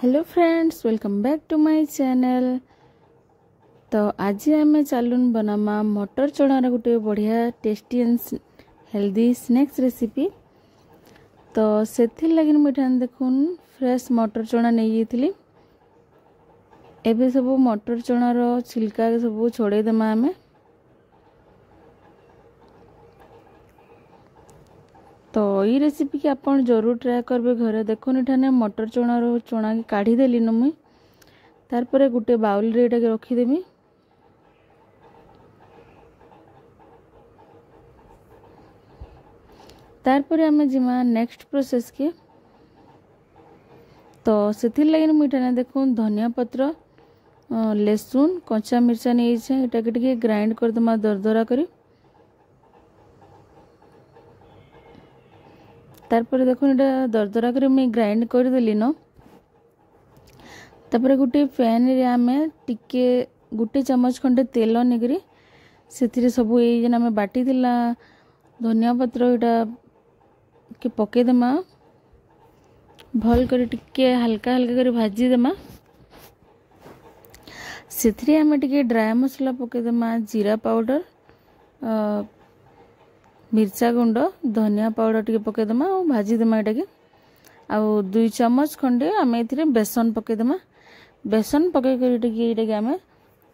Hello friends, welcome back to my channel. तो आज आम चलून बनामा मटर चणार गोटे बढ़िया tasty and healthy snacks recipe. तो से लगे मुझे देखुन फ्रेश मटर चना नहीं जाइली। एबे सब मटर चणार छिलका सब छोड़ेदेमा आम। तो ये रेसिपी की आप जरूर ट्राए करेंगे घरे। देखुन इठाने मटर चना की काढ़ी देली न मुई तार गोटे बाउल रे इटा रखीदेमी। तार आम जिमा नेक्स्ट प्रोसेस के। तो से लगे मुझे देखुन धनिया पत्र लहसुन कच्चा मिर्चा नहीं इटा ग्राइंड करदमा दरदरा करी। तारपर देखो ये दरदरा कर मुझे ग्राइंड करदेली न। तापर गोटे पैन रे आम टिके गोटे चमच खंडे तेल निकरी से सब ये आम बाटी धनिया पत्र यहाँ के पकईदेमा भल कर टिके हल्का हल्का कर भाजीदेमा। से आम टिके ड्राई मसला पकईदेमा जीरा पाउडर मिर्चा गुंड धनिया पाउडर टिके पकईदेमा और भाजीदेमा यहाँ के आउ 2 चमच खंडे आम ए बेसन पकईदेमा। बेसन पकईकर ये आम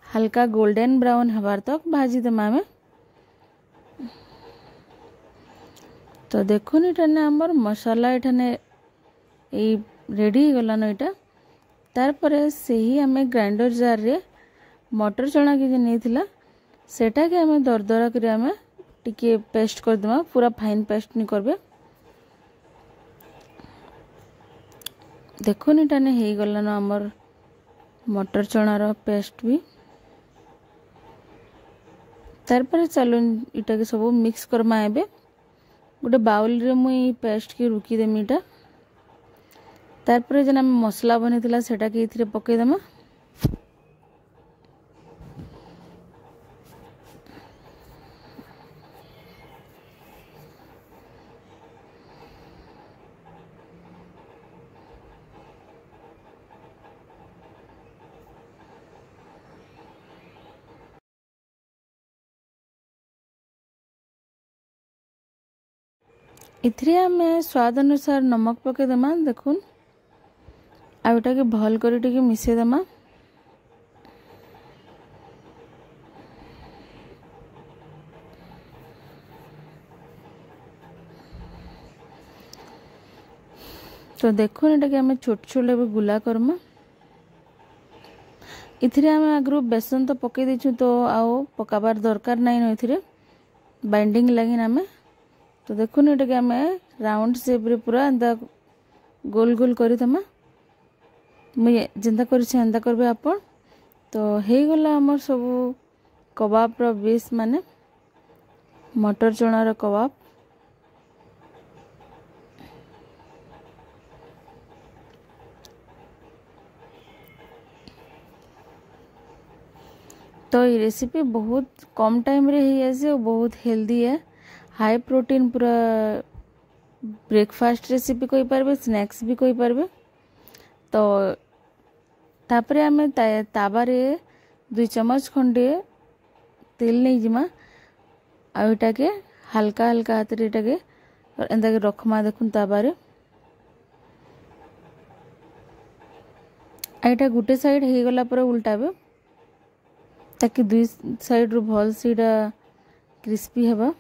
हल्का गोल्डन ब्राउन हबार तक भाजीदेमा आम। तो देखुन इठाने आमर मसाला इठाने रेडी गलान यहाँ। तार से ही आम ग्राइंडर जार रे मटर चना के नहीं सेटा के आम दरदरा कर आम टिके पेस्ट करदेमा। पूरा फाइन पेस्ट नहीं करबे। देखुन इटाने हो गलान आमर मटर चनार पेस्ट भी। तार चलून इटा के सब मिक्स करमा। एबे गोटे बाउल रे मुई पेस्ट के रुकीदेमी इटा। तार जेन आम मसला बनी सेटा के इथिरे पकईदेमा। इथरे आम स्वाद अनुसार नमक पकईदेमा। देखुन आटा के भल कर मिसेदेमा। तो देखुन इटा के आम छोट छोट गुला करमा। इथिरे आम आगु बेसन तो पकई देछु तो आओ पकाबार दरकार नहीं न इथिरे बाइंडिंग लगी आम। तो देखुन ये के आम राउंड शेप रे पूरा एंता गोल गोल करदेमा। मुझे जेंता करता करबे आपण। तो हे गला हमर सब कबाब रो बेस माने मटर चनार कबाब। तो ये रेसिपी बहुत कम टाइम रे ही आसे और बहुत हेल्दी है। हाई प्रोटीन पूरा ब्रेकफास्ट रेसिपी कोई पारबे स्नैक्स भी कोई पारबे। तो तापरे आमे ताबारे 2 चमच खंडे तेल नहीं जिमा आटा के हल्का हल्का हाथ रे के एंदा के रखमा। देखुन ताबारे आटा गोटे साइड हो गला पर उल्टाबे ताकि 2 साइड रू भल से क्रिस्पी हबा।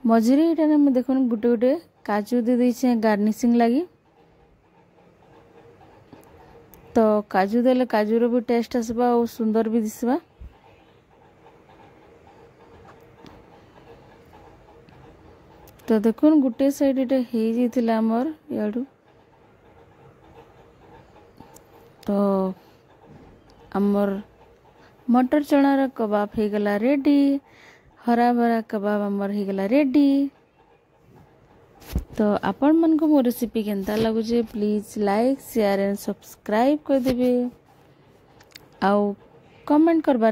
मझे ये मैं देखुन गोटे गोटे काजू दे देछे गार्निशिंग लगी। तो काजू देले काजूर भी टेस्ट आसबा और सुंदर भी दिसबा। तो देखुन गोटे साइड ये हो जाइतिला हमर याडू। तो हमर मटर चनार कबाब हो गला रेडी। हरा भरा कबाब हमर हो गला रेडी। तो आपण मन को मो रेसिपी केनता लगुचे please like share and subscribe कर देबे आउ कमेंट करबा।